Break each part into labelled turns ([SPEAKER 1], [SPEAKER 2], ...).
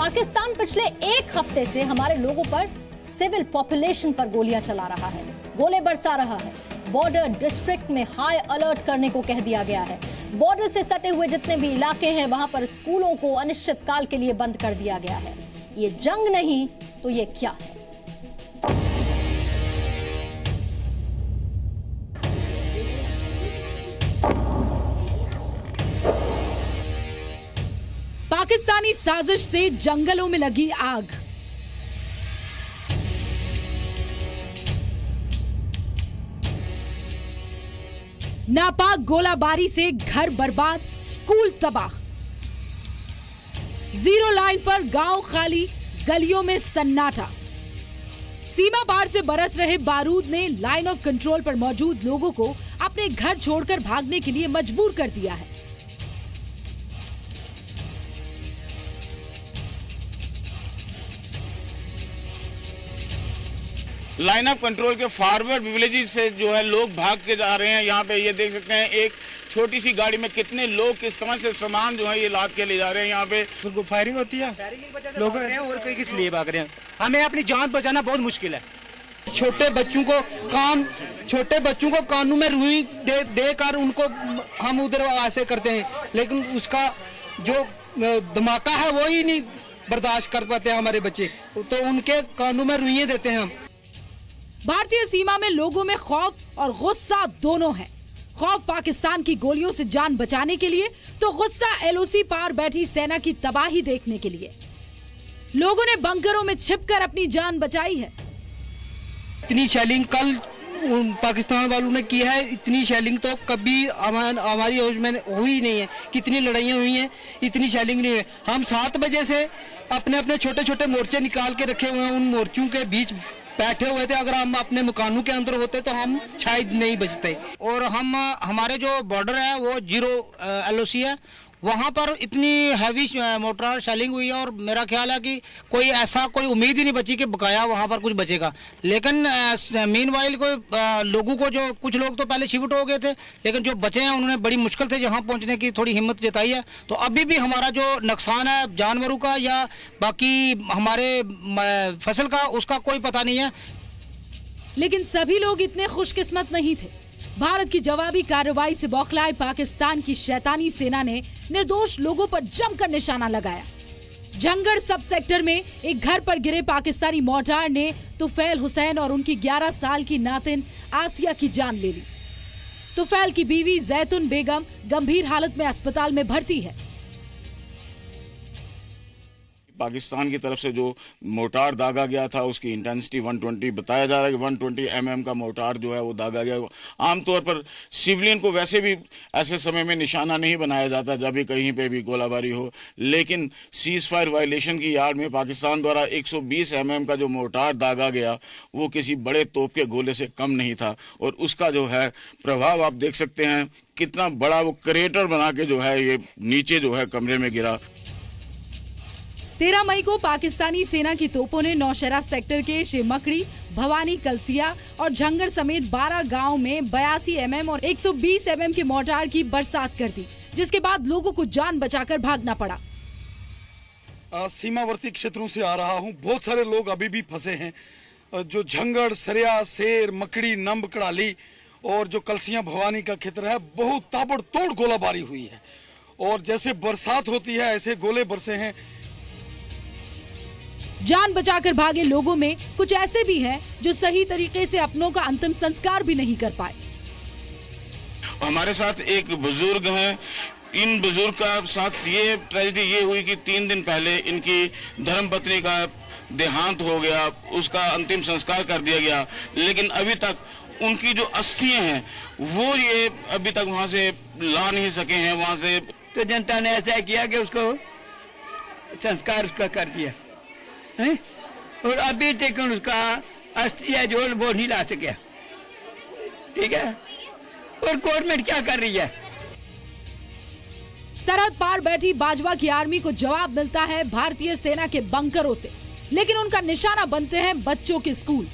[SPEAKER 1] पाकिस्तान पिछले एक हफ्ते से हमारे लोगों पर, सिविल पॉपुलेशन पर गोलियां चला रहा है, गोले बरसा रहा है। बॉर्डर डिस्ट्रिक्ट में हाई अलर्ट करने को कह दिया गया है। बॉर्डर से सटे हुए जितने भी इलाके हैं वहां पर स्कूलों को अनिश्चित काल के लिए बंद कर दिया गया है। ये जंग नहीं तो ये क्या है?
[SPEAKER 2] पाकिस्तानी साजिश से जंगलों में लगी आग। नापाक गोलाबारी से घर बर्बाद, स्कूल तबाह। जीरो लाइन पर गांव खाली, गलियों में सन्नाटा। सीमा पार से बरस रहे बारूद ने लाइन ऑफ कंट्रोल पर मौजूद लोगों को अपने घर छोड़कर भागने के लिए मजबूर कर दिया है।
[SPEAKER 3] लाइन ऑफ कंट्रोल के फॉरवर्ड विलेजेस से जो है लोग भाग के जा रहे हैं। यहाँ पे ये देख सकते हैं एक छोटी सी गाड़ी में कितने लोग किस तरह से सामान जो है ये लाद के ले जा रहे हैं। यहाँ पे
[SPEAKER 4] फायरिंग होती है, लोग और कई किस लिए भाग रहे हैं। हमें अपनी जान बचाना बहुत मुश्किल है।
[SPEAKER 5] छोटे बच्चों को कानों में रुई देकर उनको हम उधर ऐसे करते हैं, लेकिन उसका जो धमाका है वो ही नहीं बर्दाश्त कर पाते हैं हमारे बच्चे, तो उनके कानों में रुइयां देते हैं हम।
[SPEAKER 2] भारतीय सीमा में लोगों में खौफ और गुस्सा दोनों है। खौफ पाकिस्तान की गोलियों से जान बचाने के लिए, तो गुस्सा एलओसी पार बैठी सेना की तबाही देखने के लिए। लोगों ने बंकरों में छिपकर अपनी जान बचाई है।
[SPEAKER 5] इतनी शेलिंग कल पाकिस्तान वालों ने की है, इतनी शेलिंग तो कभी हमारी होश में हुई नहीं है। कितनी लड़ाइयाँ हुई हैं, इतनी शेलिंग नहीं है। हम 7 बजे से अपने अपने छोटे छोटे मोर्चे निकाल के रखे हुए हैं, उन मोर्चों के बीच बैठे हुए थे। अगर हम अपने मकानों के अंदर होते तो हम शायद नहीं बचते।
[SPEAKER 4] और हमारे जो बॉर्डर है वो 0 एलओसी है, वहाँ पर इतनी हैवी मोर्टार शेलिंग हुई है और मेरा ख्याल है कि कोई उम्मीद ही नहीं बची कि बकाया वहाँ पर कुछ बचेगा। लेकिन मीनवाइल लोगों को जो कुछ लोग तो पहले शिफ्ट हो गए थे, लेकिन जो बचे हैं उन्होंने बड़ी मुश्किल से यहाँ पहुँचने की थोड़ी हिम्मत जताई है। तो अभी भी हमारा जो नुकसान है जानवरों का या बाकी हमारे फसल का, उसका कोई पता नहीं है।
[SPEAKER 2] लेकिन सभी लोग इतने खुशकिस्मत नहीं थे। भारत की जवाबी कार्रवाई से बौखलाए पाकिस्तान की शैतानी सेना ने निर्दोष लोगों पर जमकर निशाना लगाया। जंगड़ सब सेक्टर में एक घर पर गिरे पाकिस्तानी मोर्टार ने तुफैल हुसैन और उनकी 11 साल की नातिन आसिया की जान ले ली। तुफैल की बीवी जैतुन बेगम गंभीर हालत में अस्पताल में भर्ती है।
[SPEAKER 3] पाकिस्तान की तरफ से जो मोर्टार दागा गया था उसकी इंटेंसिटी 120 बताया जा रहा है कि 120 mm का मोर्टार जो है वो दागा गया। आमतौर पर सिविलियन को वैसे भी ऐसे समय में निशाना नहीं बनाया जाता जब भी कहीं पे भी गोलाबारी हो, लेकिन सीज फायर वायलेशन की याद में पाकिस्तान द्वारा 120 mm का जो मोर्टार दागा गया वो किसी बड़े तोप के गोले से कम नहीं था। और उसका जो है प्रभाव आप देख सकते हैं, कितना बड़ा वो क्रेटर बना के जो है ये नीचे जो है कमरे में गिरा।
[SPEAKER 2] 13 मई को पाकिस्तानी सेना की तोपों ने नौशहरा सेक्टर के शेमकड़ी, भवानी, कलसिया और झंगड़ समेत 12 गांव में 82 mm और 120 mm के मोर्टार की बरसात कर दी, जिसके बाद लोगों को जान बचाकर भागना पड़ा।
[SPEAKER 6] सीमावर्ती क्षेत्रों से आ रहा हूं, बहुत सारे लोग अभी भी फंसे हैं। जो झंगड़, सरिया, शेर, मकड़ी, नंब, कड़ाली और जो कलसिया भवानी का क्षेत्र है, बहुत ताबड़तोड़ गोलाबारी हुई है। और जैसे बरसात होती है ऐसे गोले बरसे हैं।
[SPEAKER 2] जान बचाकर भागे लोगों में कुछ ऐसे भी हैं जो सही तरीके से अपनों का अंतिम संस्कार भी नहीं कर पाए।
[SPEAKER 3] हमारे साथ एक बुजुर्ग हैं। इन बुजुर्ग का साथ ये ट्रेजेडी ये हुई कि 3 दिन पहले इनकी धर्मपत्नी का देहांत हो गया, उसका अंतिम संस्कार कर दिया गया, लेकिन अभी तक उनकी जो अस्थियां हैं वो ये अभी तक वहां से ला नहीं सके हैं वहां से।
[SPEAKER 7] तो जनता ने ऐसा किया कि उसको संस्कार उसका कर दिया है? और अभी तक उसका अस्थिया जो वो नहीं ला सके। ठीक है, और गवर्नमेंट क्या कर रही है?
[SPEAKER 2] सरहद पार बैठी बाजवा की आर्मी को जवाब मिलता है भारतीय सेना के बंकरों से, लेकिन उनका निशाना बनते हैं बच्चों के स्कूल।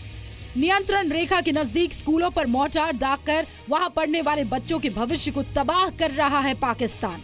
[SPEAKER 2] नियंत्रण रेखा के नजदीक स्कूलों पर मोर्टार दागकर वहां पढ़ने वाले बच्चों के भविष्य को तबाह कर रहा है पाकिस्तान।